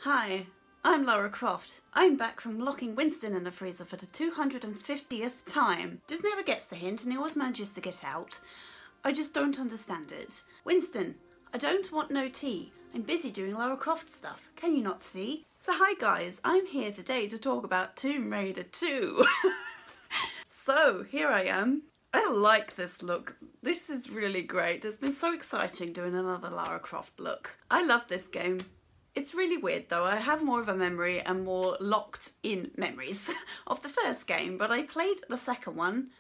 Hi, I'm Lara Croft. I'm back from locking Winston in the freezer for the 250th time. Just never gets the hint and he always manages to get out. I just don't understand it. Winston, I don't want no tea. I'm busy doing Lara Croft stuff. Can you not see? So hi guys, I'm here today to talk about Tomb Raider 2. So here I am. I like this look. This is really great. It's been so exciting doing another Lara Croft look. I love this game. It's really weird though, I have more of a memory and more locked in memories of the first game, but I played the second one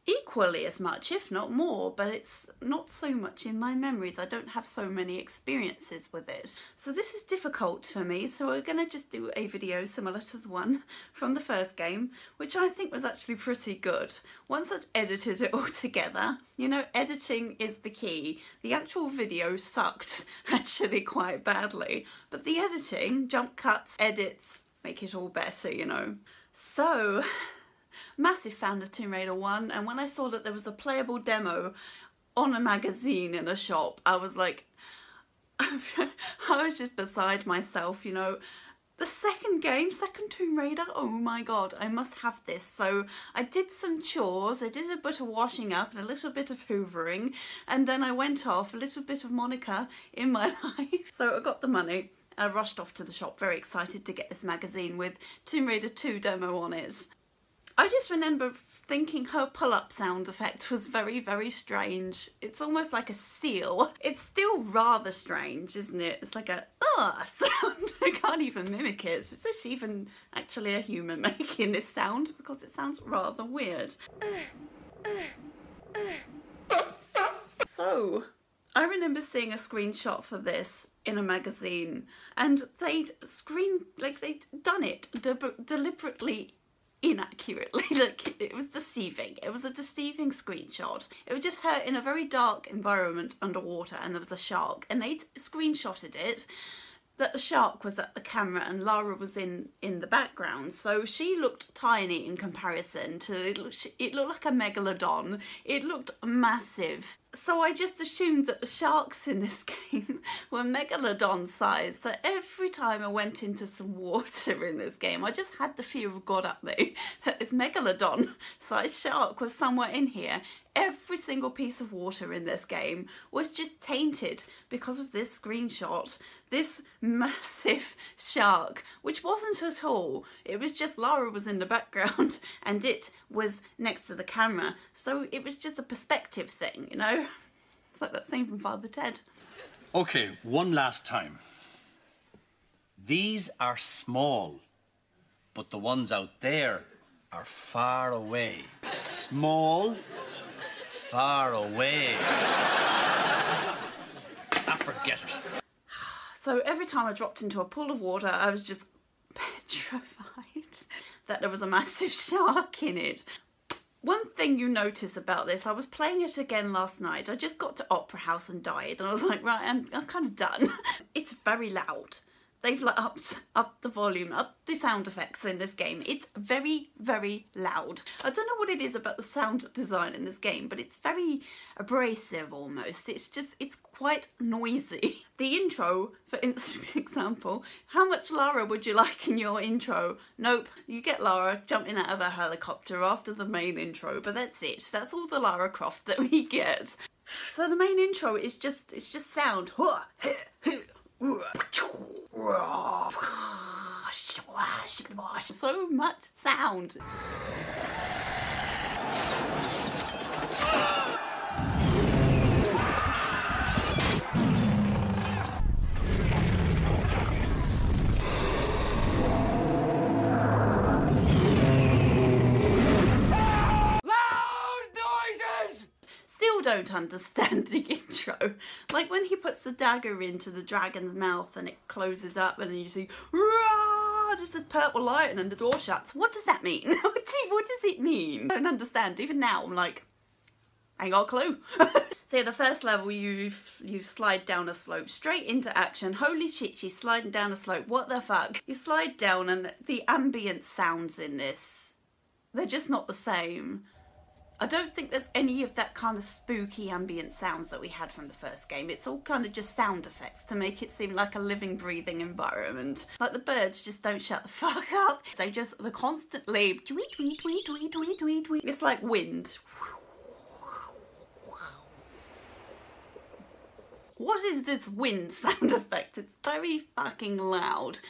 equally as much, if not more, but it's not so much in my memories. I don't have so many experiences with it. So this is difficult for me, so we're going to just do a video similar to the one from the first game, which I think was actually pretty good. Once I'd edited it all together, you know, editing is the key. The actual video sucked actually quite badly, but the editing, jump cuts, edits, make it all better, you know. So massive fan of Tomb Raider 1, and when I saw that there was a playable demo on a magazine in a shop, I was like, I was just beside myself, you know. The second game, second Tomb Raider, oh my god, I must have this. So I did some chores, I did a bit of washing up and a little bit of hoovering, and then I went off, a little bit of Monica in my life. So I got the money. I rushed off to the shop, very excited to get this magazine with Tomb Raider 2 demo on it. I just remember thinking her pull-up sound effect was very, very strange. It's almost like a seal. It's still rather strange, isn't it? It's like a sound. I can't even mimic it. Is this even actually a human making this sound? Because it sounds rather weird. So, I remember seeing a screenshot for this in a magazine, and they'd done it deliberately inaccurately. Like, it was deceiving. It was a deceiving screenshot. It was just her in a very dark environment underwater, and there was a shark, and they'd screenshotted it that the shark was at the camera and Lara was in the background, so she looked tiny in comparison to it looked like a megalodon. It looked massive. So I just assumed that the sharks in this game were megalodon sized. So every time I went into some water in this game, I just had the fear of God at me that this megalodon sized shark was somewhere in here. Every single piece of water in this game was just tainted because of this screenshot. This massive shark, which wasn't at all. It was just Lara was in the background and it was next to the camera. So it was just a perspective thing, you know? It's like that scene from Father Ted. Okay, one last time. These are small, but the ones out there are far away. Small, far away. Forget it. So every time I dropped into a pool of water, I was just petrified that there was a massive shark in it. One thing you notice about this, I was playing it again last night. I just got to Opera House and died, and I was like, right, I'm kind of done. It's very loud. They've upped the volume, upped the sound effects in this game. It's very, very loud. I don't know what it is about the sound design in this game, but it's very abrasive almost. It's quite noisy. The intro, for example, how much Lara would you like in your intro? Nope, you get Lara jumping out of a helicopter after the main intro, but that's it. That's all the Lara Croft that we get. So the main intro is just sound. So much sound. Still don't understand the intro. Like when he puts the dagger into the dragon's mouth and it closes up and then you see just this purple light and then the door shuts. What does that mean? What does it mean? I don't understand. Even now I'm like, I ain't got a clue. So yeah, the first level you slide down a slope straight into action. Holy shit, she's sliding down a slope. What the fuck? You slide down and the ambient sounds in this, they're just not the same. I don't think there's any of that kind of spooky ambient sounds that we had from the first game. It's all kind of just sound effects to make it seem like a living, breathing environment. Like the birds just don't shut the fuck up. They're constantly tweet, tweet, tweet, tweet, tweet, tweet, tweet. It's like wind. What is this wind sound effect? It's very fucking loud.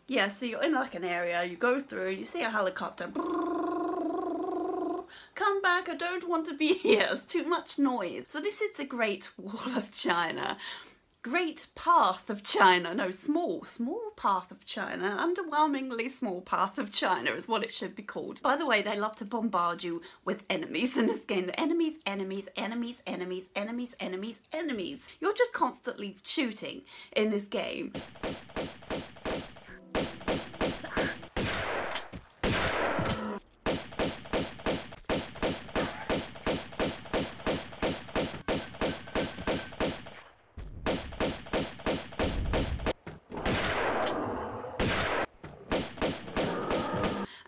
Yeah, so you're in like an area, you go through, you see a helicopter. Come back, I don't want to be here, it's too much noise. So this is the Great Wall of China. Great Path of China. No, small Path of China. Underwhelmingly small Path of China is what it should be called. By the way, they love to bombard you with enemies in this game. The enemies, enemies, enemies, enemies, enemies, enemies, enemies. You're just constantly shooting in this game.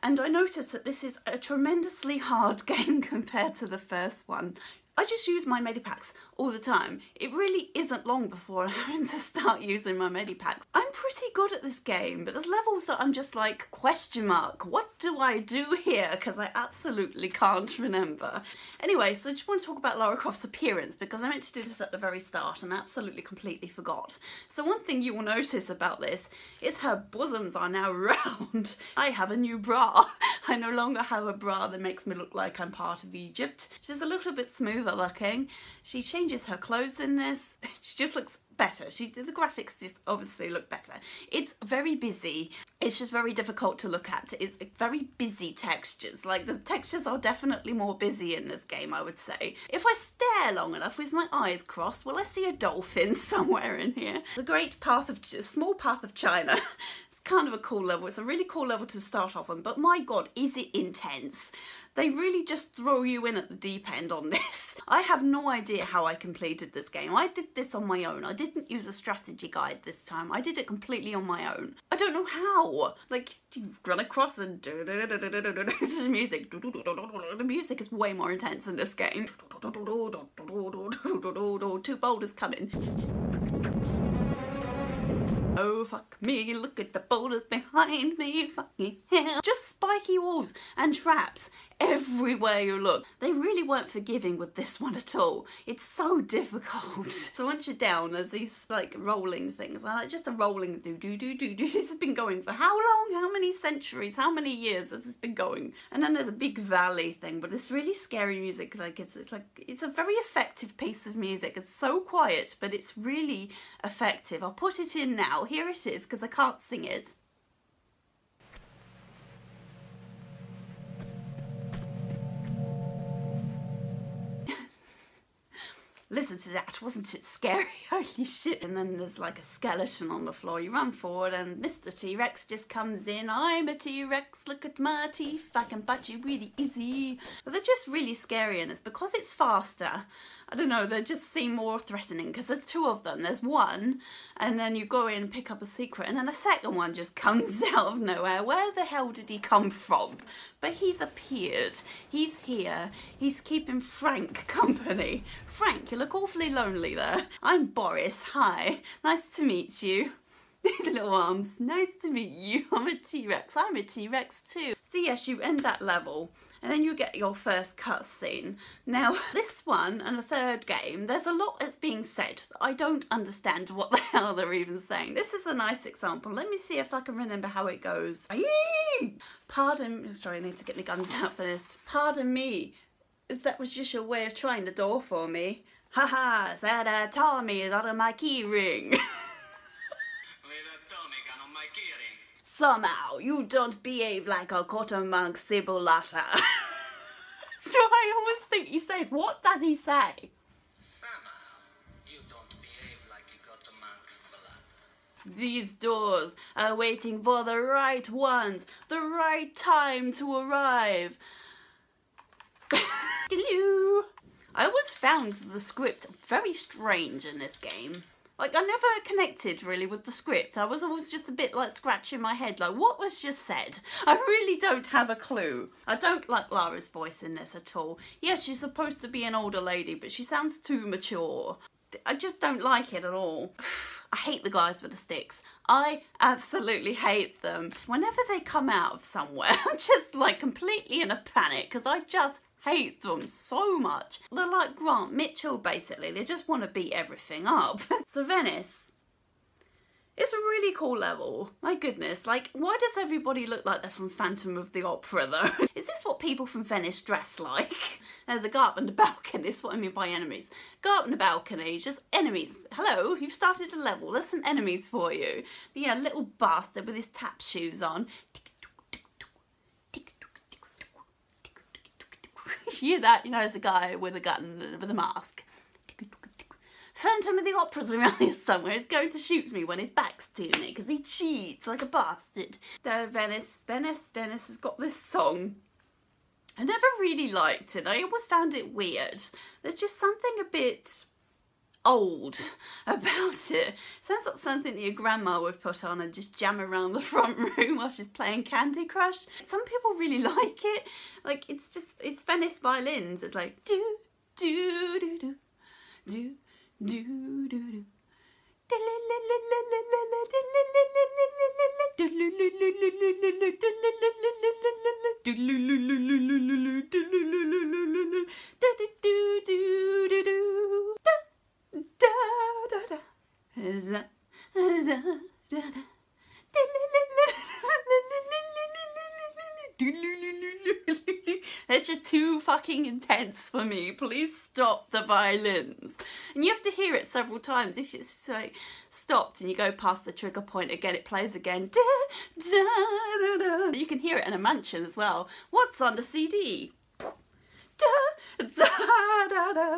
And I noticed that this is a tremendously hard game compared to the first one. I just use my medipacks all the time. It really isn't long before I'm having to start using my medipacks. I'm pretty good at this game, but there's levels that I'm just like, question mark, what do I do here? Because I absolutely can't remember. Anyway, so I just want to talk about Lara Croft's appearance, because I meant to do this at the very start and absolutely completely forgot. So one thing you will notice about this is her bosoms are now round. I have a new bra. I no longer have a bra that makes me look like I'm part of Egypt. She's a little bit smoother looking. She changes her clothes in this. She just looks better. The graphics just obviously look better. It's very busy. It's just very difficult to look at. It's very busy textures. Like the textures are definitely more busy in this game, I would say. If I stare long enough with my eyes crossed, will I see a dolphin somewhere in here? The Great Path of Small Path of China. Kind of a cool level. It's a really cool level to start off on, but my god, is it intense. They really just throw you in at the deep end on this. I have no idea how I completed this game. I did this on my own. I didn't use a strategy guide this time. I did it completely on my own. I don't know how. Like, you run across and the music. The music is way more intense in this game. 2 boulders coming. Oh, fuck me, look at the boulders behind me, fucking hell. Just spiky walls and traps everywhere you look. They really weren't forgiving with this one at all. It's so difficult. So once you're down, there's these like rolling things. I like just a rolling do-do-do-do-do. This has been going for how long? How many centuries? How many years has this been going? And then there's a big valley thing, but it's really scary music. Like it's a very effective piece of music. It's so quiet, but it's really effective. I'll put it in now. Here it is, because I can't sing it. Listen to that, wasn't it scary? Holy shit. And then there's like a skeleton on the floor. You run forward and Mr. T-Rex just comes in. I'm a T-Rex, look at my teeth, I can bite you really easy. But they're just really scary, and it's because it's faster. I don't know, they just seem more threatening because there's 2 of them. There's one, and then you go in and pick up a secret, and then a second one just comes out of nowhere. Where the hell did he come from? But he's appeared. He's here. He's keeping Frank company. Frank, you look awfully lonely there. I'm Boris. Hi. Nice to meet you. These little arms. Nice to meet you. I'm a T-Rex. I'm a T-Rex too. So yes, you end that level, and then you get your first cutscene. Now, this one and the third game, there's a lot that's being said that I don't understand what the hell they're even saying. This is a nice example. Let me see if I can remember how it goes. Pardon, sorry, I need to get my guns out for this. Pardon me, if that was just your way of trying the door for me. Haha, that Tommy is out of my key ring. Somehow, you don't behave like a Cottonmouth Cibolata. So I always think he says, what does he say? Somehow, you don't behave like a Cottonmouth Cibolata. These doors are waiting for the right ones, the right time to arrive. Hello. I always found the script very strange in this game. Like, I never connected really with the script. I was always just a bit like scratching my head, like, what was just said? I really don't have a clue. I don't like Lara's voice in this at all. Yes, she's supposed to be an older lady, but she sounds too mature. I just don't like it at all. I hate the guys with the sticks. I absolutely hate them. Whenever they come out of somewhere, I'm just like completely in a panic because I just hate them so much. They're like Grant Mitchell, basically. They just want to beat everything up. So Venice, it's a really cool level. My goodness, like, why does everybody look like they're from Phantom of the Opera, though? Is this what people from Venice dress like? There's a guy up on the balcony. This is what I mean by enemies. Go up on the balcony, just enemies. Hello, you've started a level. There's some enemies for you. But yeah, little bastard with his tap shoes on. You hear that? You know, there's a guy with a gun with a mask. Phantom of the Opera's around here somewhere. He's going to shoot me when his back's to me because he cheats like a bastard. Venice has got this song. I never really liked it. I always found it weird. There's just something a bit old about it. Sounds like something that your grandma would put on and just jam around the front room while she's playing Candy Crush. Some people really like it. Like, it's Venice violins. It's like do do do do do do do do. It's just too fucking intense for me. Please stop the violins. And you have to hear it several times. If it's like stopped and you go past the trigger point again, it plays again. You can hear it in a mansion as well. What's on the CD?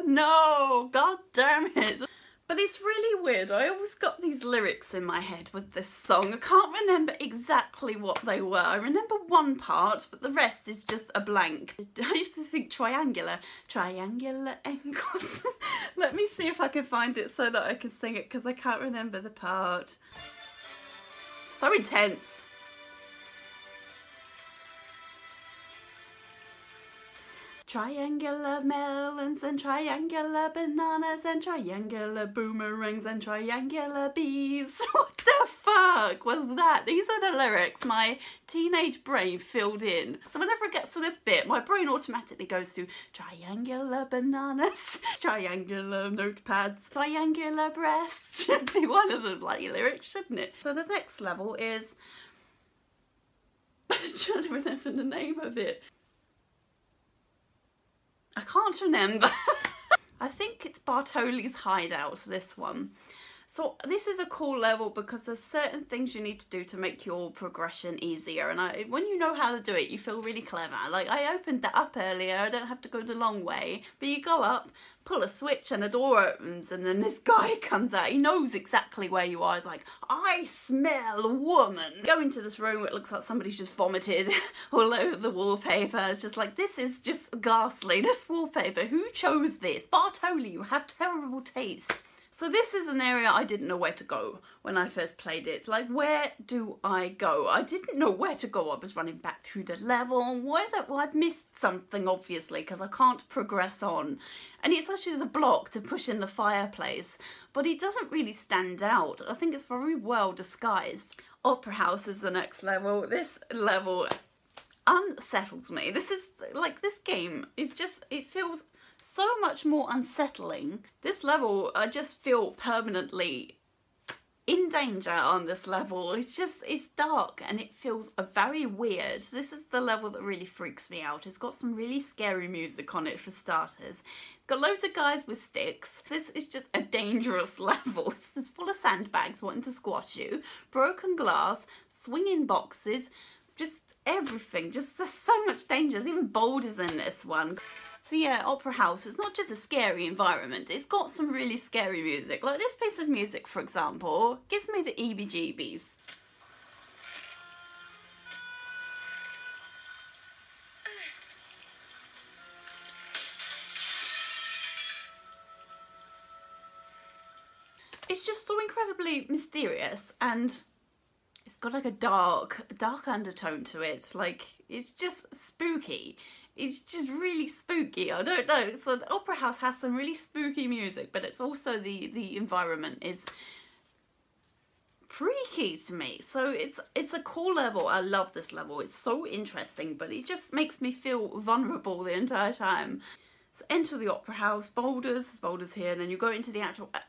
No, god damn it. But it's really weird. I always got these lyrics in my head with this song. I can't remember exactly what they were. I remember one part, but the rest is just a blank. I used to think triangular ankles. Let me see if I can find it so that I can sing it, because I can't remember the part. So intense. Triangular melons and triangular bananas and triangular boomerangs and triangular bees. What the fuck was that? These are the lyrics my teenage brain filled in. So whenever it gets to this bit, my brain automatically goes to triangular bananas, triangular notepads, triangular breasts. Should be one of the bloody lyrics, shouldn't it? So the next level is... I'm trying to remember the name of it. I can't remember. I think it's Bartoli's Hideout, this one. So this is a cool level because there's certain things you need to do to make your progression easier, and when you know how to do it, you feel really clever. Like, I opened that up earlier, I don't have to go the long way, but you go up, pull a switch and a door opens, and then this guy comes out. He knows exactly where you are. He's like, I smell a woman. Go into this room, it looks like somebody's just vomited all over the wallpaper. It's just like, this is just ghastly, this wallpaper. Who chose this? Bartoli, you have terrible taste. So this is an area I didn't know where to go when I first played it. Like, where do I go? I didn't know where to go. I was running back through the level. Well, I'd missed something, obviously, because I can't progress on. And it's actually the block to push in the fireplace, but it doesn't really stand out. I think it's very well disguised. Opera House is the next level. This level unsettles me. This is, like, this game is just, it feels so much more unsettling. This level, I just feel permanently in danger on this level. It's dark and it feels very weird. This is the level that really freaks me out. It's got some really scary music on it for starters. It's got loads of guys with sticks. This is just a dangerous level. It's just full of sandbags wanting to squash you, broken glass, swinging boxes, just everything. Just, there's so much danger. There's even boulders in this one. So yeah, Opera House, it's not just a scary environment, it's got some really scary music. Like this piece of music, for example, gives me the EBGBs. It's just so incredibly mysterious, and it's got like a dark undertone to it. Like, it's just spooky. It's just really spooky. I don't know. So the Opera House has some really spooky music, but it's also the environment is freaky to me. So it's a cool level. I love this level. It's so interesting, but it just makes me feel vulnerable the entire time. So enter the Opera House, Boulder's here, and then you go into the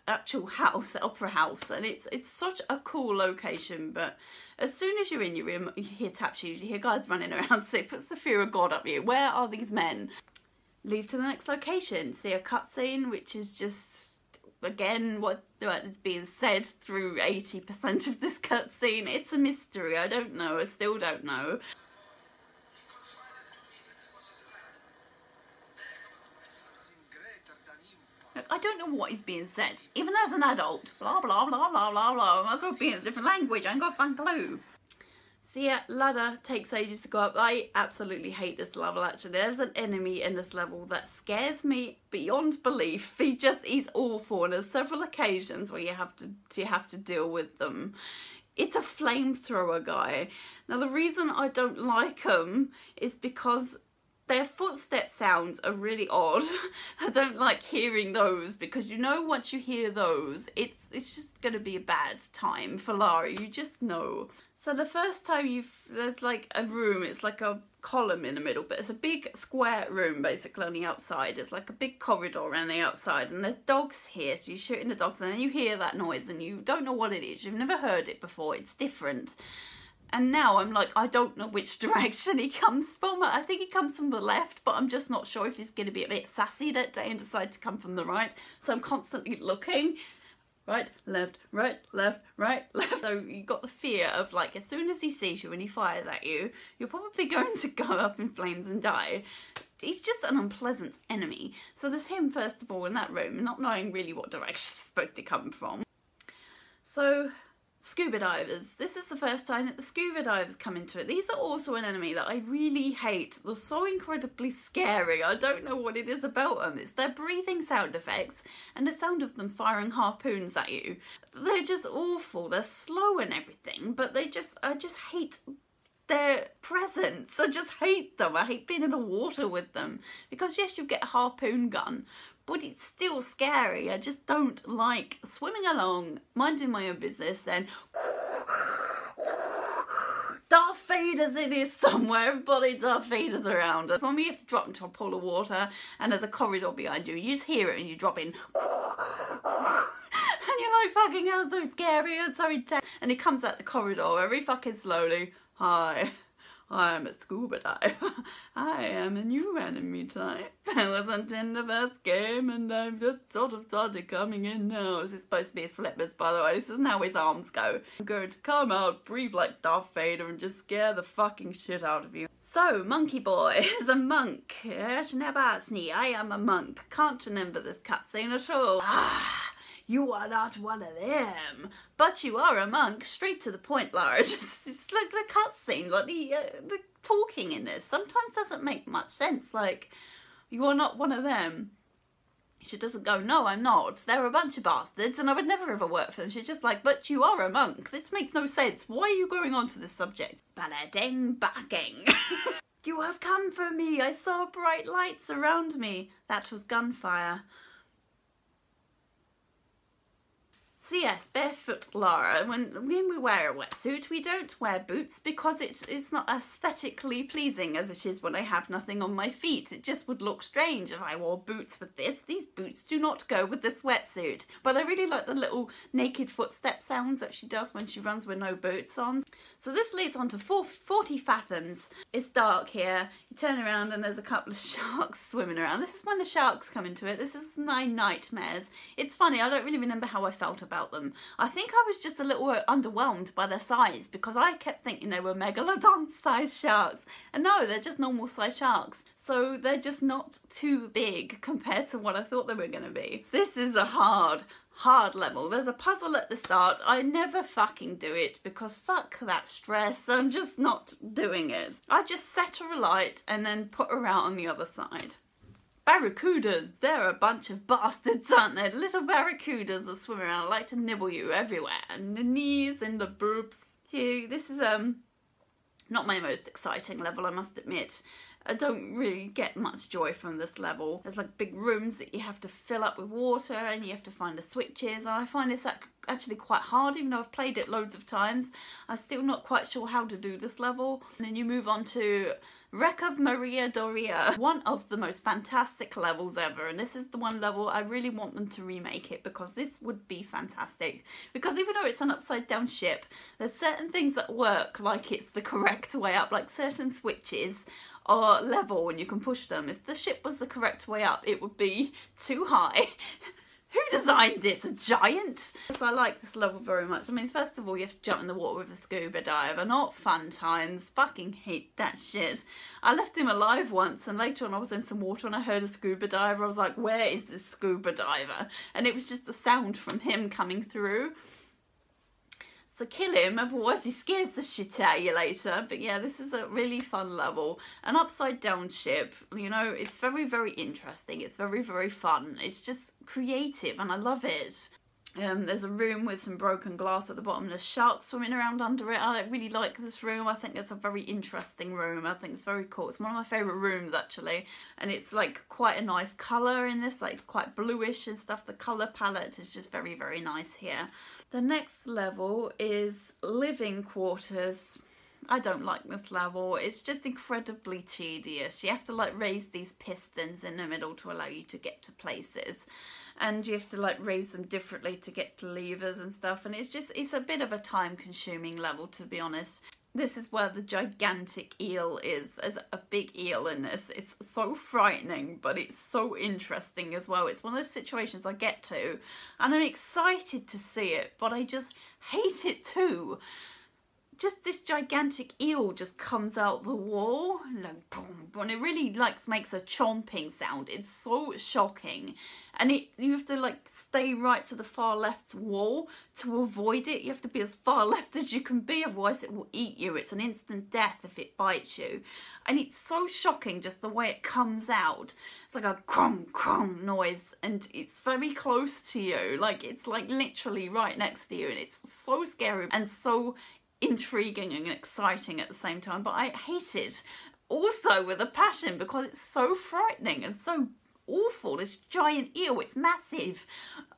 actual house, the Opera House, and it's such a cool location. But as soon as you're in your room, you hear tap shoes, you hear guys running around, so it puts the fear of God up you. Where are these men? Leave to the next location, see a cutscene, which is just, again, what is being said through 80% of this cutscene. It's a mystery. I don't know. I still don't know. I don't know what is being said, even as an adult. Blah, blah, blah, blah, blah, blah. I might as well be in a different language. I ain't got a fucking clue. So yeah, ladder takes ages to go up. I absolutely hate this level, actually. There's an enemy in this level that scares me beyond belief. He's awful, and there's several occasions where you have to deal with them. It's a flamethrower guy. Now, the reason I don't like him is because their footstep sounds are really odd. I don't like hearing those, because you know once you hear those, it's just going to be a bad time for Lara. You just know. So the first time there's like a room, it's like a column in the middle, but it's a big square room basically on the outside. It's like a big corridor around the outside, and there's dogs here, so you're shooting the dogs, and then you hear that noise and you don't know what it is. You've never heard it before. It's different. And now I'm like, I don't know which direction he comes from. I think he comes from the left, but I'm just not sure if he's going to be a bit sassy that day and decide to come from the right. So I'm constantly looking. Right, left, right, left, right, left. So you got the fear of, like, as soon as he sees you and he fires at you, you're probably going to go up in flames and die. He's just an unpleasant enemy. So there's him, first of all, in that room, not knowing really what direction he's supposed to come from. So scuba divers. This is the first time that the scuba divers come into it. These are also an enemy that I really hate. They're so incredibly scary. I don't know what it is about them. It's their breathing sound effects and the sound of them firing harpoons at you. They're just awful. They're slow and everything, but I just hate their presence. I just hate them. I hate being in the water with them, because yes, you get a harpoon gun, but it's still scary. I just don't like swimming along, minding my own business, and Darth Vader's in here somewhere. Everybody Darth Vader's around us. When we have to drop into a pool of water and there's a corridor behind you, you just hear it and you drop in. And you're like, fucking hell, so scary and so intense. And he comes out the corridor very fucking slowly. Hi, I am a scuba diver. I am a new enemy type. I wasn't in the first game and I've just sort of started coming in now. This is supposed to be his flippers, by the way. This isn't how his arms go. I'm going to come out, breathe like Darth Vader and just scare the fucking shit out of you. So, Monkey Boy is a monk. I am a monk. Can't remember this cutscene at all. You are not one of them, but you are a monk. Straight to the point, Lara. It's like the cutscene, like the talking in this sometimes doesn't make much sense. Like, you are not one of them. She doesn't go, no, I'm not. They're a bunch of bastards, and I would never ever work for them. She's just like, but you are a monk. This makes no sense. Why are you going on to this subject? Bada-ding, backing. You have come for me. I saw bright lights around me. That was gunfire. So yes, barefoot Lara. When we wear a wetsuit, we don't wear boots because it's not aesthetically pleasing as it is when I have nothing on my feet. It just would look strange if I wore boots with this. These boots do not go with this wetsuit. But I really like the little naked footstep sounds that she does when she runs with no boots on. So this leads on to 40 fathoms. It's dark here. You turn around and there's a couple of sharks swimming around. This is when the sharks come into it. This is my nightmares. It's funny, I don't really remember how I felt about them. I think I was just a little underwhelmed by their size, because I kept thinking they were megalodon-sized sharks, and no, they're just normal-sized sharks. So they're just not too big compared to what I thought they were going to be. This is a hard level. There's a puzzle at the start. I never fucking do it because fuck that stress. I'm just not doing it. I just set her alight and then put her out on the other side. Barracudas, they're a bunch of bastards, aren't they? Little barracudas that swim around, like to nibble you everywhere, and the knees and the boobs. This is not my most exciting level, I must admit. I don't really get much joy from this level. There's like big rooms that you have to fill up with water and you have to find the switches. And I find this actually quite hard, even though I've played it loads of times. I'm still not quite sure how to do this level. And then you move on to Wreck of Maria Doria, one of the most fantastic levels ever, and this is the one level I really want them to remake it, because this would be fantastic. Because even though it's an upside down ship, there's certain things that work like it's the correct way up, like certain switches are level and you can push them. If the ship was the correct way up, it would be too high. Who designed this? A giant? So I like this level very much. I mean, first of all, you have to jump in the water with a scuba diver. Not fun times. Fucking hate that shit. I left him alive once, and later on I was in some water and I heard a scuba diver. I was like, where is this scuba diver? And it was just the sound from him coming through. So kill him, otherwise he scares the shit out of you later. But yeah, this is a really fun level. An upside down ship, you know, it's very, very interesting. It's very, very fun. It's just creative and I love it. There's a room with some broken glass at the bottom. There's sharks swimming around under it. I really like this room. I think it's a very interesting room. I think it's very cool. It's one of my favourite rooms actually. And it's like quite a nice colour in this. Like it's quite bluish and stuff. The colour palette is just very, very nice here. The next level is living quarters. I don't like this level. It's just incredibly tedious. You have to like raise these pistons in the middle to allow you to get to places. And you have to like raise them differently to get to levers and stuff. And it's a bit of a time consuming level, to be honest. This is where the gigantic eel is. There's a big eel in this. It's so frightening, but it's so interesting as well. It's one of those situations I get to, and I'm excited to see it, but I just hate it too. Just this gigantic eel just comes out the wall, and like boom, and it really like makes a chomping sound. It's so shocking, and you have to like stay right to the far left wall to avoid it. You have to be as far left as you can be, otherwise it will eat you. It's an instant death if it bites you, and it's so shocking just the way it comes out. It's like a crumb crumb noise, and it's very close to you. Like it's like literally right next to you, and it's so scary and so intriguing and exciting at the same time, but I hate it also with a passion because it's so frightening and so awful. This giant eel, it's massive.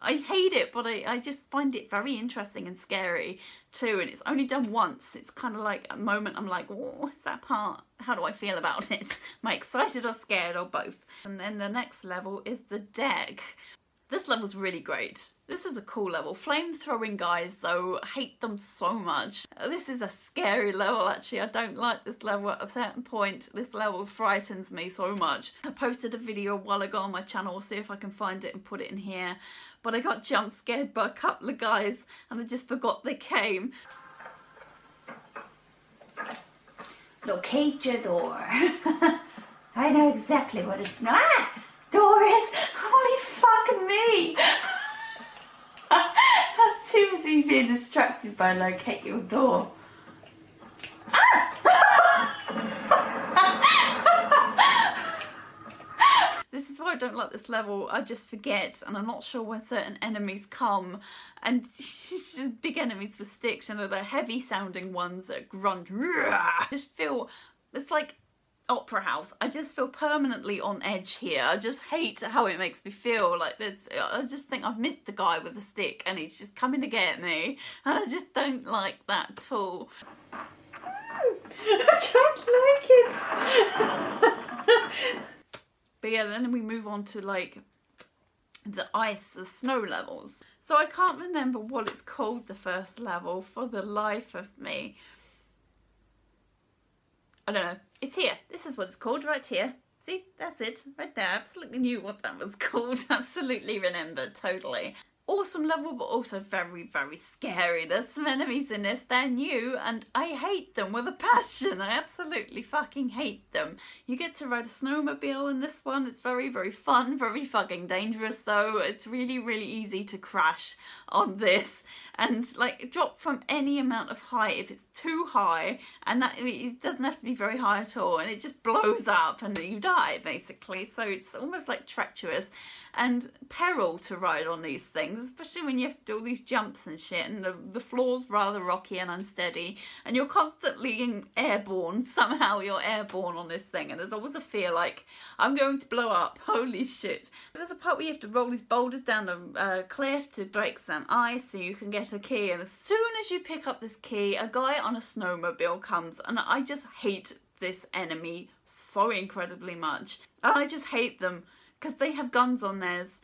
I hate it, but I just find it very interesting and scary too, and it's only done once. It's kind of like a moment I'm like, oh, is that part? How do I feel about it? Am I excited or scared or both? And then the next level is the deck. This level's really great. This is a cool level. Flame-throwing guys, though, hate them so much. This is a scary level, actually. I don't like this level at a certain point. This level frightens me so much. I posted a video a while ago on my channel. I'll see if I can find it and put it in here. But I got jump scared by a couple of guys, and I just forgot they came. Locate your door. I know exactly what it's... Ah! Doris! Holy fucking me! That's too busy being distracted by locate your door. This is why I don't like this level. I just forget, and I'm not sure when certain enemies come, and big enemies with sticks, and they're heavy sounding ones that grunt. I just feel it's like Opera House. I just feel permanently on edge here. I just hate how it makes me feel. Like I just think I've missed a guy with a stick and he's just coming to get me, and I just don't like that at all. I don't like it. But yeah, then we move on to like the ice, the snow levels. So I can't remember what it's called, the first level, for the life of me. I don't know. It's here. This is what it's called right here. See, that's it right there. I absolutely knew what that was called. Absolutely remembered, totally. awesome level, but also very, very scary. There's some enemies in this, they're new, and I hate them with a passion. I absolutely fucking hate them. You get to ride a snowmobile in this one. It's very, very fun, very fucking dangerous though. It's really, really easy to crash on this and like drop from any amount of height if it's too high, and that it doesn't have to be very high at all, and it just blows up and you die basically. So it's almost like treacherous and peril to ride on these things, especially when you have to do all these jumps and shit, and the floor's rather rocky and unsteady, and you're constantly airborne. Somehow you're airborne on this thing, and there's always a fear like, I'm going to blow up, holy shit. There's a part where you have to roll these boulders down a cliff to break some ice so you can get a key, and as soon as you pick up this key, a guy on a snowmobile comes, and I just hate this enemy so incredibly much. I just hate them because they have guns on theirs.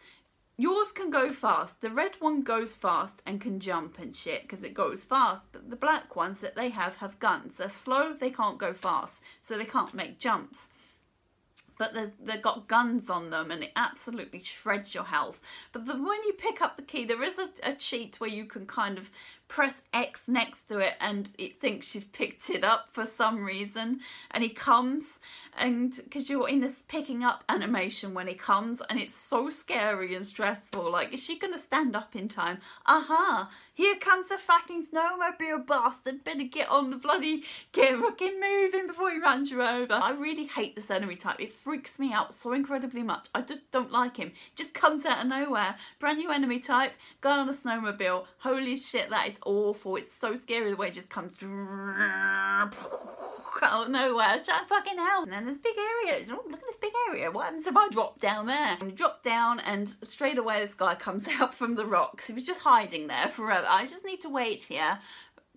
Yours can go fast. The red one goes fast and can jump and shit because it goes fast. But the black ones that they have guns. They're slow, they can't go fast, so they can't make jumps. But they've got guns on them and it absolutely shreds your health. But when you pick up the key, there is a cheat where you can kind of press X next to it and it thinks you've picked it up for some reason, and he comes, and because you're in this picking up animation when he comes, and it's so scary and stressful. Like, is she gonna stand up in time? Aha, here comes the fucking snowmobile bastard, better get on the bloody, get fucking moving before he runs you over. I really hate this enemy type. It freaks me out so incredibly much. I just don't like him. Just comes out of nowhere. Brand new enemy type, guy on a snowmobile. Holy shit, that is awful. It's so scary the way it just comes out of nowhere. Shut fucking hell. And then there's a big area. Oh, look at this big area. What happens if I drop down there? And you drop down and straight away this guy comes out from the rocks. He was just hiding there forever. I just need to wait here.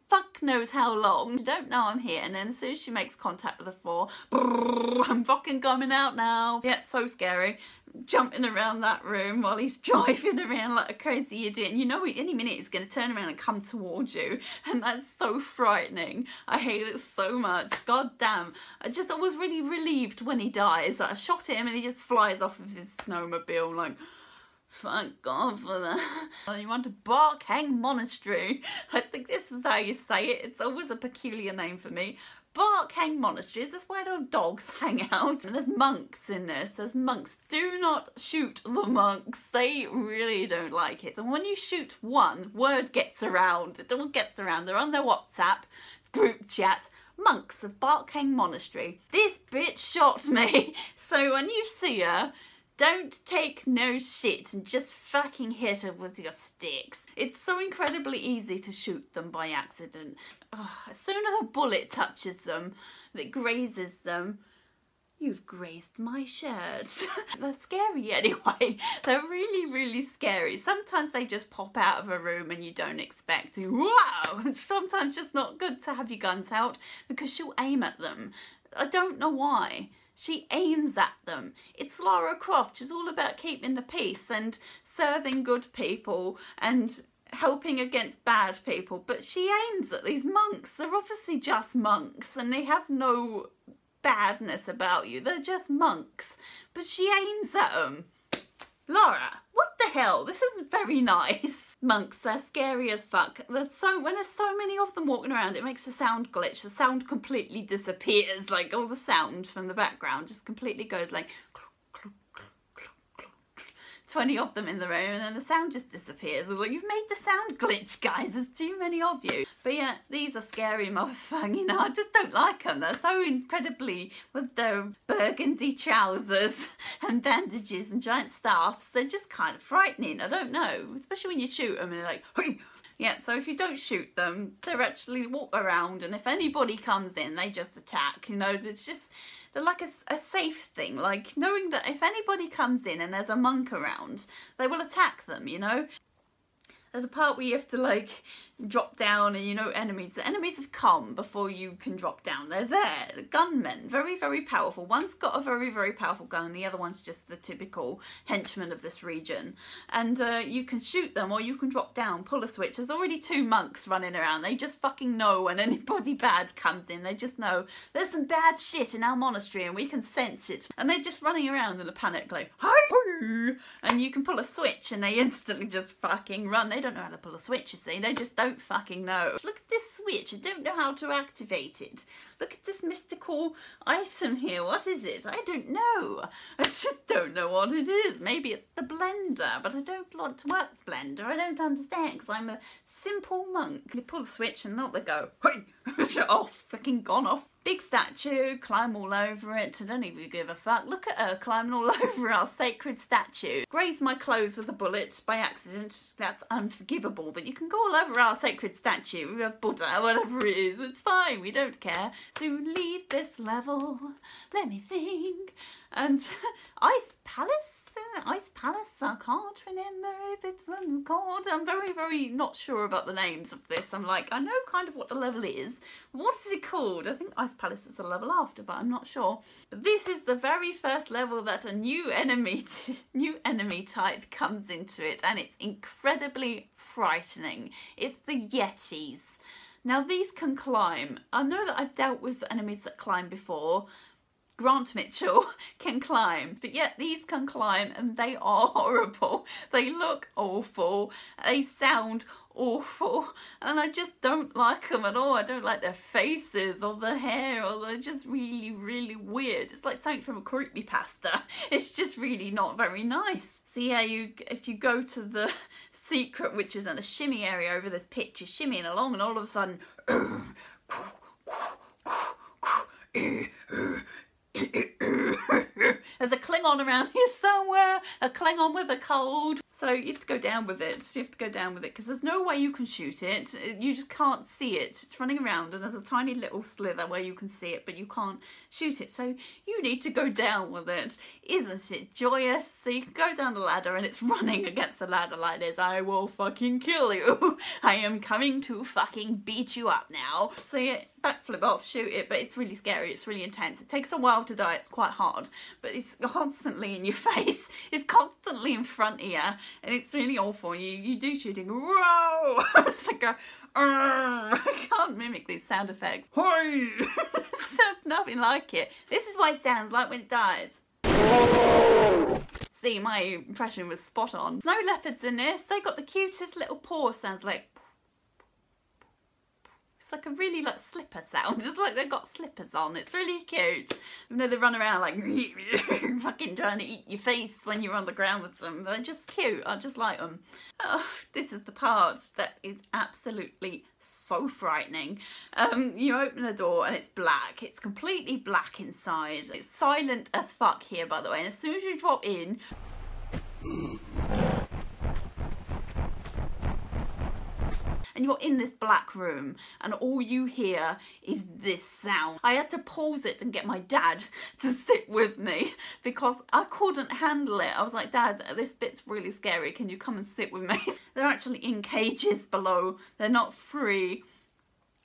Fuck knows how long. I don't know I'm here. And then as soon as she makes contact with the floor, I'm fucking coming out now. Yeah, so scary. Jumping around that room while he's driving around like a crazy idiot. And you know any minute he's going to turn around and come towards you. And that's so frightening. I hate it so much. God damn. I was really relieved when he dies. I shot him and he just flies off of his snowmobile like, thank God for that. You want to Barkhang Monastery. I think this is how you say it. It's always a peculiar name for me. Barkhang Monastery is where the dogs hang out. And there's monks in this. There's monks. Do not shoot the monks. They really don't like it. And when you shoot one, word gets around. It all gets around. They're on their WhatsApp group chat. Monks of Barkhang Monastery. This bitch shot me. So when you see her, don't take no shit and just fucking hit her with your sticks. It's so incredibly easy to shoot them by accident. As soon as a bullet touches them, that grazes them, you've grazed my shirt. They're scary anyway. They're really, really scary. Sometimes they just pop out of a room and you don't expect to. Wow! Sometimes just not good to have your guns out because she'll aim at them. I don't know why. She aims at them. It's Lara Croft. She's all about keeping the peace and serving good people and helping against bad people. But she aims at these monks. They're obviously just monks and they have no badness about you. They're just monks. But she aims at them. Lara, what the hell? This isn't very nice. Monks, they're scary as fuck. When there's so many of them walking around, it makes the sound glitch. The sound completely disappears. Like all the sound from the background just completely goes like 20 of them in the room, and then the sound just disappears. It's like, you've made the sound glitch, guys. There's too many of you. But yeah, these are scary motherfuckers. You know, I just don't like them. They're so incredibly, with their burgundy trousers and bandages and giant staffs, they're just kind of frightening. I don't know, especially when you shoot them and they're like, hey! Yeah, so if you don't shoot them, they're actually walk around, and if anybody comes in, they just attack. You know, they're like a safe thing, like knowing that if anybody comes in and there's a monk around, they will attack them, you know. There's a part where you have to like drop down and enemies. The enemies have come before you can drop down. They're there. The gunmen. Very, very powerful. One's got a very, very powerful gun and the other one's just the typical henchman of this region. And you can shoot them or you can drop down, pull a switch. There's already 2 monks running around. They just fucking know when anybody bad comes in. They just know there's some bad shit in our monastery and we can sense it. And they're just running around in a panic like, hi! And you can pull a switch and they instantly just fucking run. They don't know how to pull a switch, you see. They just don't fucking know. Look at this switch. I don't know how to activate it. Look at this mystical item here. What is it? I don't know. I just don't know what it is. Maybe it's the blender, but I don't want to work with blender. I don't understand because I'm a simple monk. You pull the switch and out they go. Hey! Off. Fucking gone off. Big statue, climb all over it. I don't even give a fuck. Look at her climbing all over our sacred statue. Grazed my clothes with a bullet by accident. That's unforgivable, but you can go all over our sacred statue, Buddha, whatever it is. It's fine, we don't care. So leave this level. Let me think. And Ice Palace? Ice Palace, I can't remember if it's called. I'm very, very not sure about the names of this. I'm like, I know kind of what the level is. What is it called? I think Ice Palace is the level after, but I'm not sure. But this is the very first level that a new enemy type comes into it, and it's incredibly frightening. It's the Yetis. Now these can climb. I know that I've dealt with enemies that climb before. Grant Mitchell can climb, but yet these can climb and they are horrible. They look awful, they sound awful, and I just don't like them at all. I don't like their faces or their hair, or they're just really, really weird. It's like something from a creepypasta. It's just really not very nice. So yeah, if you go to the secret, which is in a shimmy area over this pitch, you're shimmying along and all of a sudden there's a Klingon around here somewhere, a Klingon with a cold. So you have to go down with it. You have to go down with it because there's no way you can shoot it. You just can't see it. It's running around and there's a tiny little slither where you can see it, but you can't shoot it. So you need to go down with it. Isn't it joyous? So you can go down the ladder and it's running against the ladder like this. I will fucking kill you. I am coming to fucking beat you up now. So yeah, backflip off, shoot it, but it's really scary. It's really intense. It takes a while to die. It's quite hard, but it's constantly in your face. It's constantly in front of you. And it's really awful. You do shooting. Whoa! It's like a... I can't mimic these sound effects. Hi! Sounds nothing like it. This is what it sounds like when it dies. See, my impression was spot on. Snow leopards in this. They got the cutest little paw. Sounds like... like a really like slipper sound, just like they've got slippers on. It's really cute. You know, they run around like fucking trying to eat your face when you're on the ground with them. They're just cute. I just like them. Oh, this is the part that is absolutely so frightening. You open the door and it's black. It's completely black inside. It's silent as fuck here, by the way. And as soon as you drop in, and you're in this black room and all you hear is this sound. I had to pause it and get my dad to sit with me because I couldn't handle it. I was like, Dad, this bit's really scary. Can you come and sit with me? They're actually in cages below. They're not free.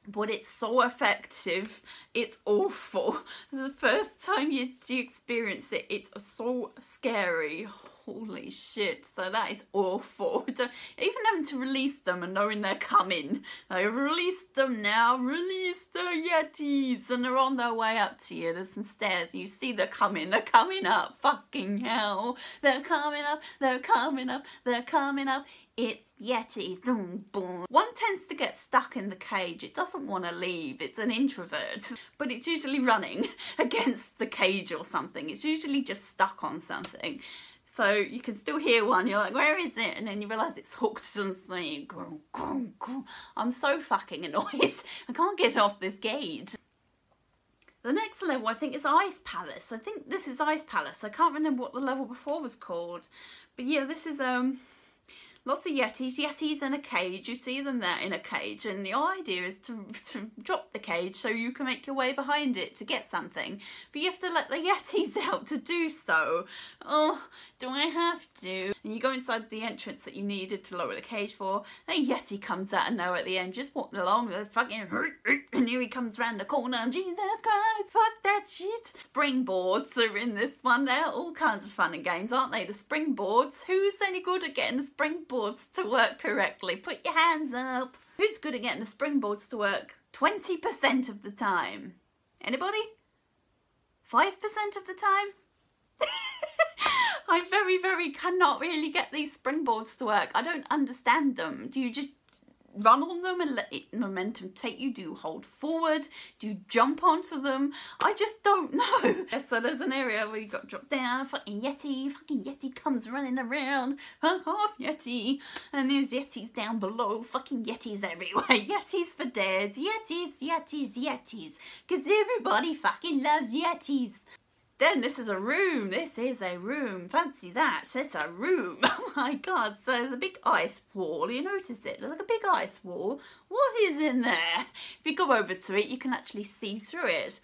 But it's so effective. It's awful. The first time you experience it, it's so scary. Holy shit. So that is awful. Even having to release them and knowing they're coming. I've released them now. Release the Yetis. And they're on their way up to you. There's some stairs. You see they're coming. They're coming up. Fucking hell. They're coming up. They're coming up. They're coming up. It's Yetis. Boom, boom. One tends to get stuck in the cage. It doesn't want to leave. It's an introvert. But it's usually running against the cage or something. It's usually just stuck on something. So you can still hear one. You're like, where is it? And then you realise it's hooked and saying, I'm so fucking annoyed. I can't get off this gate. The next level I think is Ice Palace. I think this is Ice Palace. I can't remember what the level before was called. But yeah, this is Lots of Yetis. Yetis in a cage. You see them there in a cage, and the idea is to drop the cage so you can make your way behind it to get something. But you have to let the Yetis out to do so. Oh, do I have to? And you go inside the entrance that you needed to lower the cage for. A Yeti comes out of nowhere at the end, just walking along with a fucking, and here he comes round the corner, and Jesus Christ, fuck that shit. Springboards are in this one. They're all kinds of fun and games, aren't they? The springboards. Who's any good at getting the springboards to work correctly? Put your hands up. Who's good at getting the springboards to work 20% of the time? Anybody? 5% of the time? I very cannot really get these springboards to work. I don't understand them. Do you just run on them and let it momentum take you? Do you hold forward? Do you jump onto them? I just don't know. So there's an area where you got to drop down. Fucking Yeti comes running around. Fuck off, Yeti. And there's Yetis down below. Fucking Yetis everywhere. Yetis for dares. Yetis. Because everybody fucking loves Yetis. Then this is a room. Fancy that. It's a room. Oh my God. So there's a big ice wall. You notice it? There's like a big ice wall. What is in there? If you go over to it, you can actually see through it.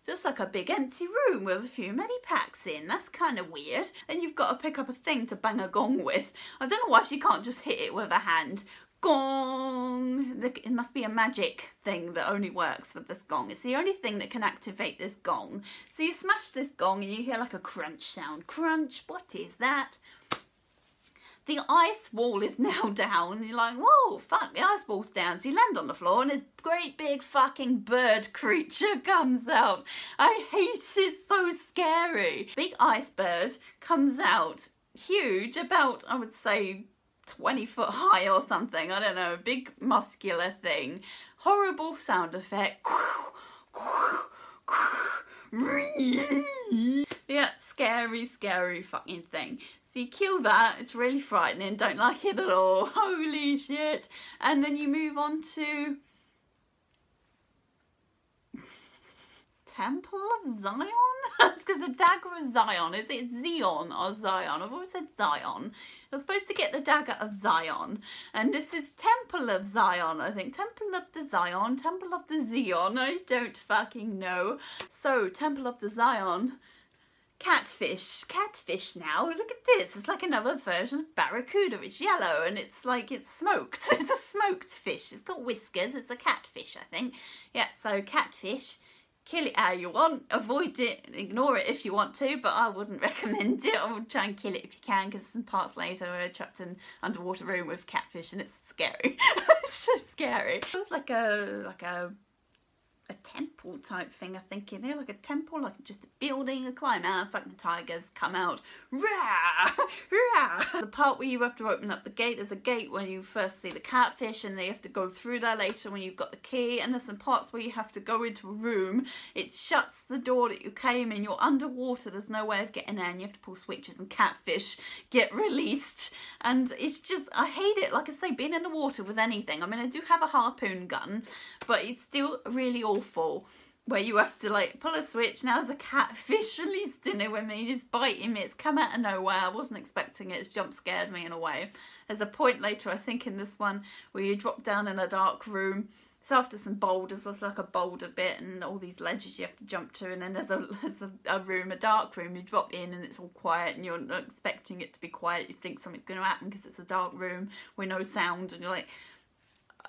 Just like a big empty room with a few medipacks in. That's kind of weird. And you've got to pick up a thing to bang a gong with. I don't know why she can't just hit it with a hand. Gong! It must be a magic thing that only works for this gong. It's the only thing that can activate this gong. So you smash this gong and you hear like a crunch sound. Crunch, what is that? The ice wall is now down and you're like, whoa, fuck, the ice wall's down. So you land on the floor and this great big fucking bird creature comes out. I hate it, so scary. Big ice bird comes out, huge, about, I would say, 20 foot high or something. I don't know, big muscular thing. Horrible sound effect. Yeah, scary fucking thing. So you kill that, it's really frightening, don't like it at all. Holy shit. And then you move on to Temple of Zion? That's because the dagger of Zion. Is it Zion or Zion? I've always said Zion. You're supposed to get the dagger of Zion. And this is Temple of Zion, I think. Temple of the Zion. Temple of the Zion. I don't fucking know. So, Temple of the Zion. Catfish. Catfish now. Look at this. It's like another version of barracuda. It's yellow and it's like it's smoked. It's a smoked fish. It's got whiskers. It's a catfish, I think. Yeah, so catfish. Kill it how you want, avoid it, ignore it if you want to, but I wouldn't recommend it. I would try and kill it if you can, because some parts later we're trapped in an underwater room with catfish and it's scary. It's so scary. It was like a temple type thing, I think, in here, like a temple, like just a building, a climb out, fucking tigers come out, rah, rah. The part where you have to open up the gate, there's a gate when you first see the catfish and they have to go through there later when you've got the key, and there's some parts where you have to go into a room, it shuts the door that you came in, you're underwater, there's no way of getting there, and you have to pull switches and catfish get released, and it's just, I hate it. Like I say, being in the water with anything, I mean, I do have a harpoon gun, but it's still really awful where you have to like pull a switch. Now there's a catfish released in it when you just biting it. It's come out of nowhere. I wasn't expecting it. It's jump scared me in a way. There's a point later, I think, in this one where you drop down in a dark room. It's after some boulders. There's like a boulder bit and all these ledges you have to jump to, and then there's a room, a dark room. You drop in and it's all quiet and you're not expecting it to be quiet. You think something's going to happen because it's a dark room with no sound, and you're like,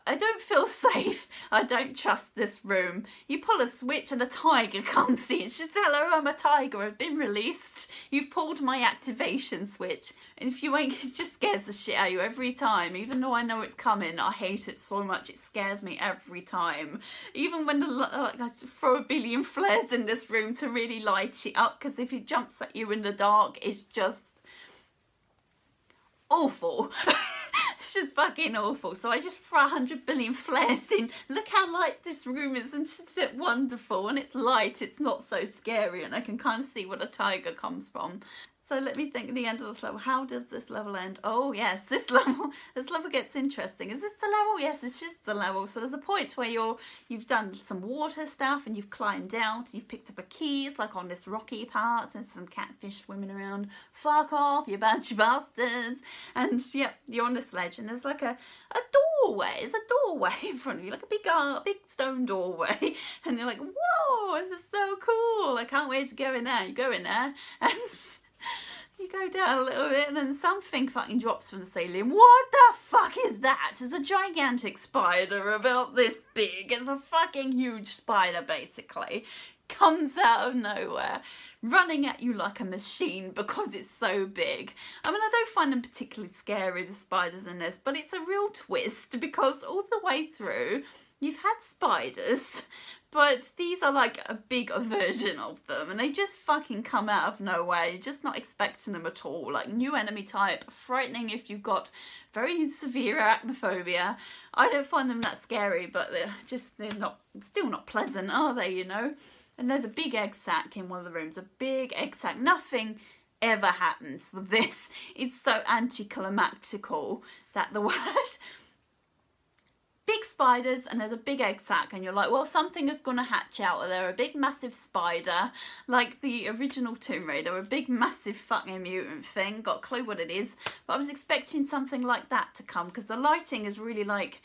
I don't feel safe. I don't trust this room. You pull a switch and a tiger comes in. She says, hello, I'm a tiger. I've been released. You've pulled my activation switch. And if you ain't, it just scares the shit out of you every time. Even though I know it's coming, I hate it so much. It scares me every time. Even when I throw a billion flares in this room to really light it up. Because if it jumps at you in the dark, it's just awful. It's just fucking awful. So I just throw 100 billion flares in. Look how light this room is, and it's just wonderful. And it's light, it's not so scary, and I can kind of see where the tiger comes from. So let me think at the end of this level, how does this level end? Oh yes, this level gets interesting. Is this the level? Yes, it's just the level. So there's a point where you've done some water stuff and you've climbed out, you've picked up a key, it's like on this rocky part, and some catfish swimming around. Fuck off, you bunch of bastards. And yep, you're on this ledge and there's like a doorway. There's a doorway in front of you, like a big stone doorway. And you're like, whoa, this is so cool. I can't wait to go in there. You go in there and you go down a little bit and then something fucking drops from the ceiling. What the fuck is that? It's a gigantic spider about this big. It's a fucking huge spider, basically. Comes out of nowhere, running at you like a machine because it's so big. I mean, I don't find them particularly scary, the spiders in this, but it's a real twist because all the way through, you've had spiders, but these are like a bigger version of them and they just fucking come out of nowhere. You're just not expecting them at all. Like, new enemy type, frightening if you've got very severe arachnophobia. I don't find them that scary, but they're still not pleasant, are they, you know? And there's a big egg sac in one of the rooms, a big egg sac. Nothing ever happens with this. It's so anticlimactical. Is that the word? Big spiders and there's a big egg sac and you're like, well, something is going to hatch out of there. A big massive spider, like the original Tomb Raider, a big massive fucking mutant thing. Got a clue what it is, but I was expecting something like that to come because the lighting is really like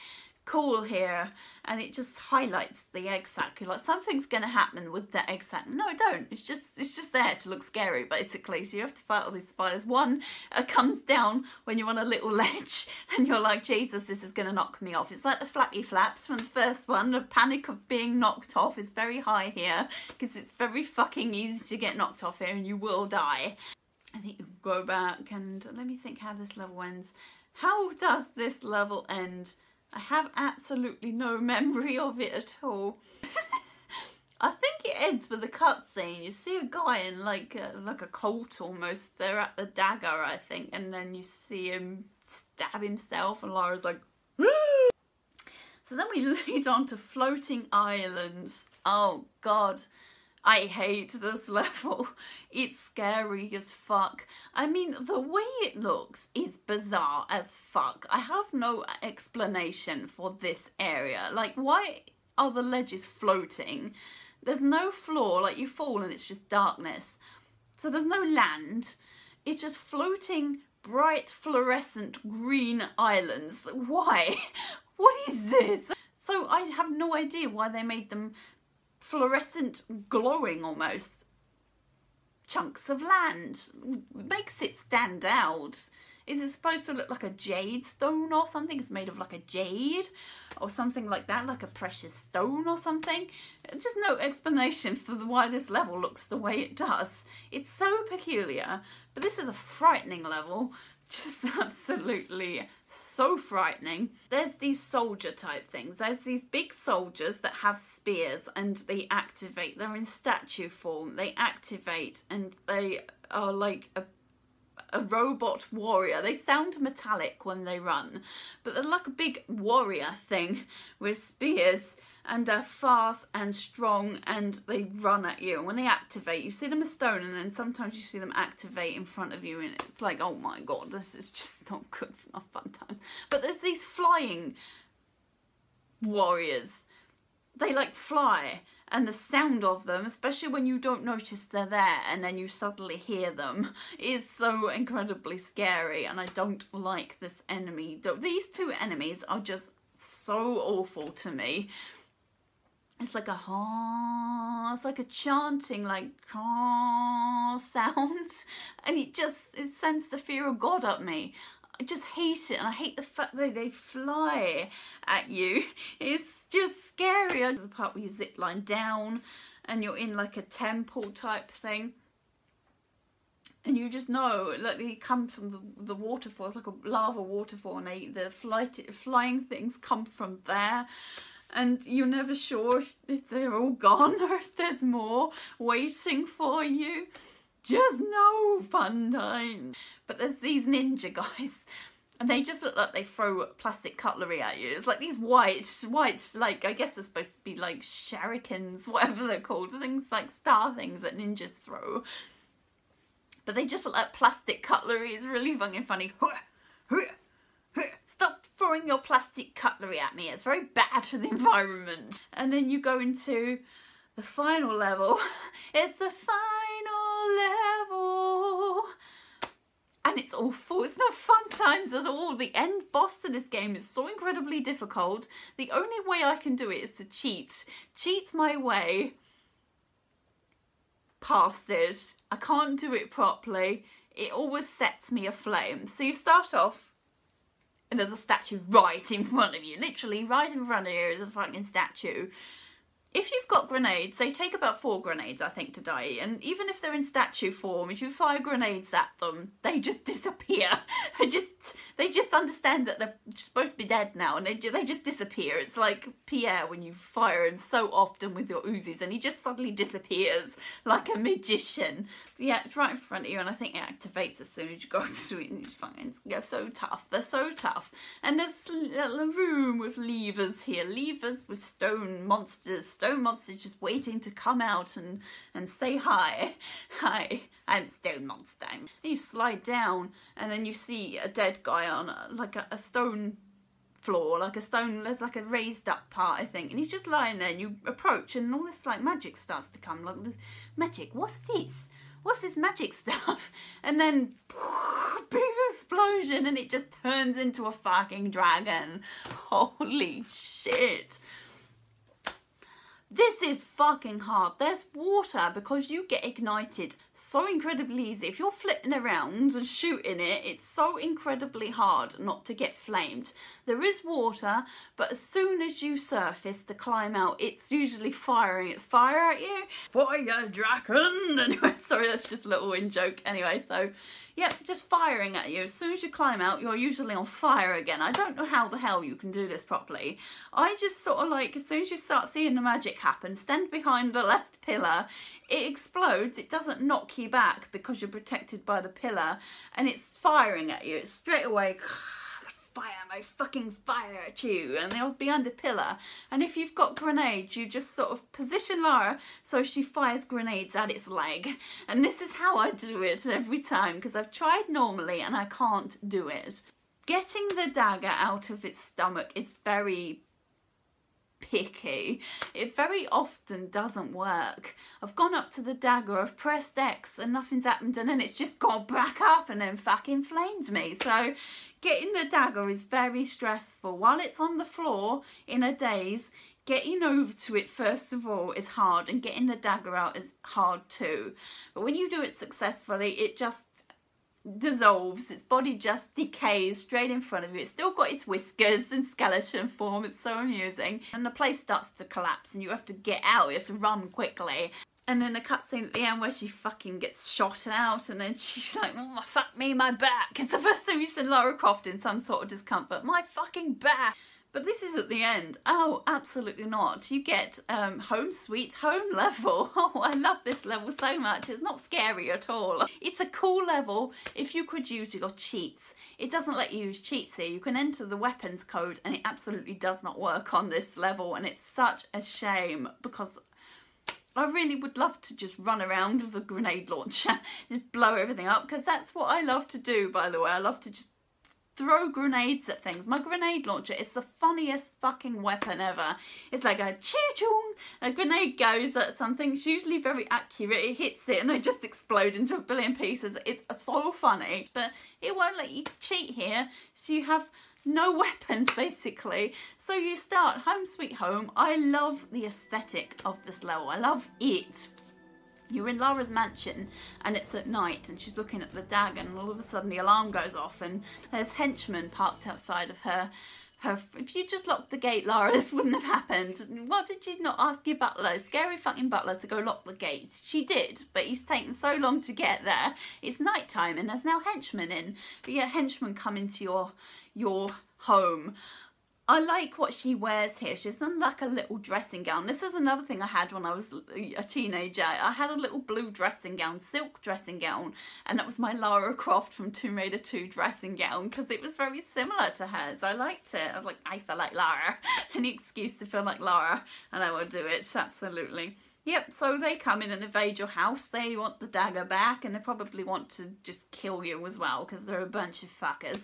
cool here and it just highlights the egg sac. You're like, something's gonna happen with that egg sac. No, it don't. It's just there to look scary, basically. So you have to fight all these spiders. One comes down when you're on a little ledge and you're like, Jesus, this is gonna knock me off. It's like the flappy flaps from the first one. The panic of being knocked off is very high here because it's very fucking easy to get knocked off here and you will die. I think you can go back and let me think how this level ends. How does this level end? I have absolutely no memory of it at all. I think it ends with a cutscene. You see a guy in like a cult almost. They're at the dagger, I think, and then you see him stab himself, and Laura's like, woo! So then we lead on to floating islands. Oh God. I hate this level. It's scary as fuck. I mean, the way it looks is bizarre as fuck. I have no explanation for this area. Like, why are the ledges floating? There's no floor, like you fall and it's just darkness. So there's no land. It's just floating bright fluorescent green islands. Why? What is this? So I have no idea why they made them fluorescent, glowing almost chunks of land. Makes it stand out. Is it supposed to look like a jade stone or something? It's made of like a jade or something like that, like a precious stone or something. Just no explanation for why this level looks the way it does. It's so peculiar, but this is a frightening level. Just absolutely so frightening. There's these soldier type things. There's these big soldiers that have spears and they activate. They're in statue form. They activate and they are like a robot warrior. They sound metallic when they run, but they're like a big warrior thing with spears and they're fast and strong and they run at you. And when they activate, you see them as stone and then sometimes you see them activate in front of you and it's like, oh my God, this is just not good, not fun times. But there's these flying warriors. They like fly and the sound of them, especially when you don't notice they're there and then you suddenly hear them, is so incredibly scary and I don't like this enemy. These two enemies are just so awful to me. It's like it's like a chanting, like sound, and it sends the fear of God up me. I just hate it, and I hate the fact that they fly at you. It's just scary. There's a part where you zip line down, and you're in like a temple type thing, and you just know, like they come from the waterfall. It's like a lava waterfall, and the flying things come from there. And you're never sure if they're all gone or if there's more waiting for you. Just no fun time. But there's these ninja guys and they just look like they throw plastic cutlery at you. It's like these white, like, I guess they're supposed to be like shurikens, whatever they're called. Things like star things that ninjas throw. but they just look like plastic cutlery. It's really fucking funny. Stop throwing your plastic cutlery at me. It's very bad for the environment. And then you go into the final level. It's the final level. And it's awful. It's not fun times at all. The end boss to this game is so incredibly difficult. The only way I can do it is to cheat. Cheat my way past it. I can't do it properly. It always sets me aflame. So you start off and there's a statue right in front of you. Literally right in front of you is a fucking statue. If you've got grenades, they take about 4 grenades, I think, to die. And even if they're in statue form, if you fire grenades at them, they just disappear. They just understand that they're supposed to be dead now, and they just disappear. It's like Pierre when you fire him so often with your Uzis, and he just suddenly disappears like a magician. Yeah, it's right in front of you, and I think it activates as soon as you go to it, and it's fine. They're so tough. They're so tough. And there's a room with levers here. Levers with stone monsters. Stone monsters just waiting to come out and say hi. Hi, I'm Stone Monster. And you slide down, and then you see a dead guy on like a stone floor, like a stone, there's like a raised up part, I think, and he's just lying there, and you approach, and all this like magic starts to come, like magic, what's this? What's this magic stuff? And then big explosion, and it just turns into a fucking dragon. Holy shit. This is fucking hard. There's water because you get ignited so incredibly easy. If you're flipping around and shooting it, it's so incredibly hard not to get flamed. There is water, but as soon as you surface to climb out, it's usually firing its fire at you. Fire dragon! Anyway, sorry, that's just a little in joke. Anyway, so yeah, just firing at you. As soon as you climb out, you're usually on fire again. I don't know how the hell you can do this properly. I just sort of like, as soon as you start seeing the magic happen, stand behind the left pillar, it explodes, it doesn't knock you back because you're protected by the pillar, and it's firing at you. It's straight away, fire, my fucking fire at you, and they'll be under pillar. And if you've got grenades, you just sort of position Lara so she fires grenades at its leg. And this is how I do it every time, because I've tried normally and I can't do it. Getting the dagger out of its stomach is very picky. It very often doesn't work. I've gone up to the dagger, I've pressed X and nothing's happened, and then it's just gone back up and then fucking flamed me. So getting the dagger is very stressful. While it's on the floor in a daze, getting over to it first of all is hard, and getting the dagger out is hard too. But when you do it successfully, it just dissolves, its body just decays straight in front of you. It's still got its whiskers and skeleton form. It's so amusing. And the place starts to collapse and you have to get out, you have to run quickly. And then a cutscene at the end where she fucking gets shot out, and then she's like, oh, fuck me, my back. It's the first time you've seen Lara Croft in some sort of discomfort. My fucking back. But this is at the end. Oh, absolutely not. You get Home Sweet Home level. Oh, I love this level so much. It's not scary at all. It's a cool level if you could use your cheats. It doesn't let you use cheats here. You can enter the weapons code, and it absolutely does not work on this level, and it's such a shame because I really would love to just run around with a grenade launcher, just blow everything up, because that's what I love to do, by the way. I love to just throw grenades at things. My grenade launcher is the funniest fucking weapon ever. It's like a choo-choom, a grenade goes at something, it's usually very accurate, it hits it and they just explode into a billion pieces. It's so funny, but it won't let you cheat here, so you have no weapons basically. So you start Home Sweet Home. I love the aesthetic of this level, I love it. You're in Lara's mansion and it's at night and she's looking at the dagger, and all of a sudden the alarm goes off and there's henchmen parked outside of her. If you just locked the gate, Lara, this wouldn't have happened. What did you not ask your butler, scary fucking butler, to go lock the gate? She did, but he's taken so long to get there. It's night time and there's now henchmen in. But yeah, henchmen come into your home. I like what she wears here. She's in like a little dressing gown. This is another thing I had when I was a teenager. I had a little blue dressing gown, silk dressing gown, and that was my Lara Croft from Tomb Raider 2 dressing gown because it was very similar to hers. I liked it. I was like, I feel like Lara. Any excuse to feel like Lara and I will do it, absolutely. Yep, so they come in and invade your house. They want the dagger back, and they probably want to just kill you as well, because they're a bunch of fuckers.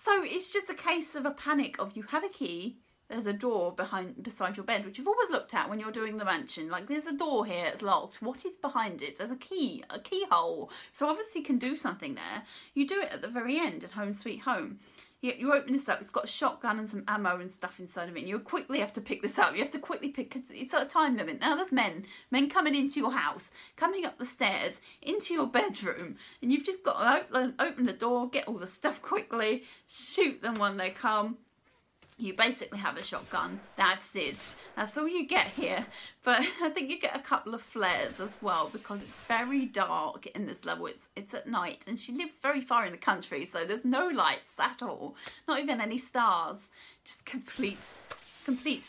So it's just a case of a panic of you have a key, there's a door beside your bed, which you've always looked at when you're doing the mansion. Like, there's a door here, it's locked. What is behind it? There's a keyhole. So obviously you can do something there. You do it at the very end at Home Sweet Home. You open this up, it's got a shotgun and some ammo and stuff inside of it, and you quickly have to pick this up. You have to quickly pick, because it's at a time limit. Now there's men coming into your house, coming up the stairs, into your bedroom, and you've just got to open the door, get all the stuff quickly, shoot them when they come. You basically have a shotgun. That's it. That's all you get here. But I think you get a couple of flares as well, because it's very dark in this level. It's at night, and she lives very far in the country, so there's no lights at all. Not even any stars. Just complete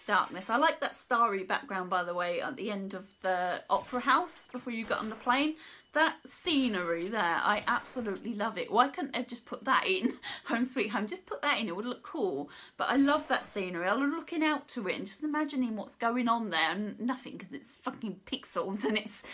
darkness. I like that starry background, by the way, at the end of the opera house before you get on the plane. That scenery there, I absolutely love it. Why couldn't they just put that in Home Sweet Home? Just put that in, it would look cool. But I love that scenery. I love looking out to it and just imagining what's going on there, and nothing, because it's fucking pixels and it's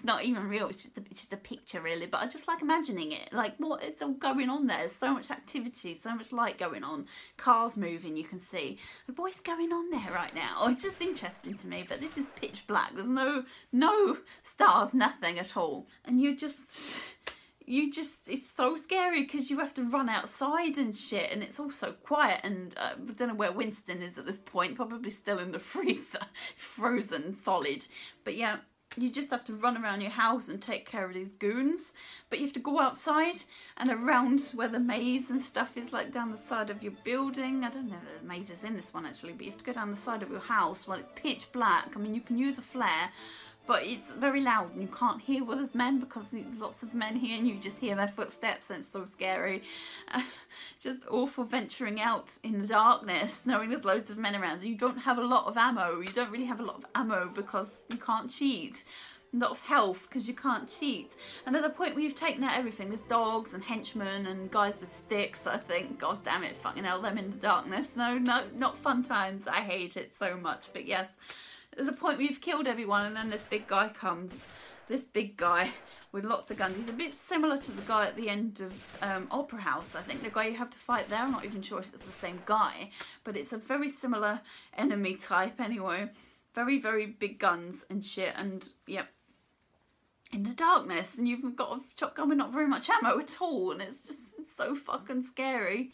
not even real. It's just a picture, really. But I just like imagining it. Like, what is all going on there? There's so much activity, so much light going on. Cars moving, you can see. Like, what's going on there right now? It's just interesting to me. But this is pitch black. There's no stars, nothing at all. And you just, it's so scary, because you have to run outside and shit, and it's all so quiet, and I don't know where Winston is at this point, probably still in the freezer, frozen solid. But yeah, you just have to run around your house and take care of these goons, but you have to go outside and around where the maze and stuff is, like down the side of your building. I don't know if the maze is in this one actually, but you have to go down the side of your house while it's pitch black. I mean, you can use a flare, but it's very loud and you can't hear where there's men, because there's lots of men here and you just hear their footsteps, and it's so scary. Just awful venturing out in the darkness, knowing there's loads of men around. You don't have a lot of ammo. You don't really have a lot of ammo because you can't cheat. A lot of health because you can't cheat. And at the point where you've taken out everything, there's dogs and henchmen and guys with sticks, I think. God damn it, fucking hell, them in the darkness. No, not fun times. I hate it so much. But yes, there's a point where you've killed everyone, and then this big guy comes. This big guy with lots of guns. He's a bit similar to the guy at the end of Opera House, I think. The guy you have to fight there. I'm not even sure if it's the same guy, but it's a very similar enemy type anyway. Very, very big guns and shit, and yep. In the darkness, and you've got a shotgun with not very much ammo at all, and it's so fucking scary.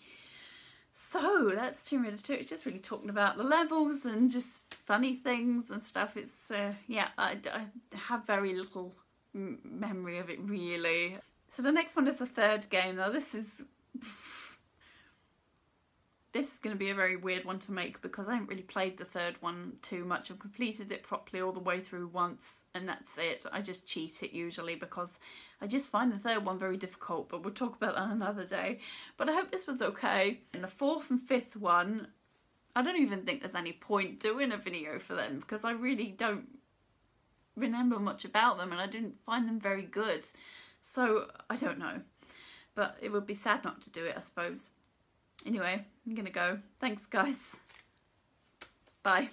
So that's Tomb Raider 2. It's just really talking about the levels and just funny things and stuff. It's yeah, I have very little memory of it, really. So the next one is the third game. Now this is going to be a very weird one to make, because I haven't really played the third one too much. I've completed it properly all the way through once, and that's it. I just cheat it usually, because I just find the third one very difficult, but we'll talk about that another day. But I hope this was okay. And the fourth and fifth one, I don't even think there's any point doing a video for them, because I really don't remember much about them, and I didn't find them very good. So I don't know, but it would be sad not to do it, I suppose. Anyway, I'm gonna go. Thanks, guys. Bye.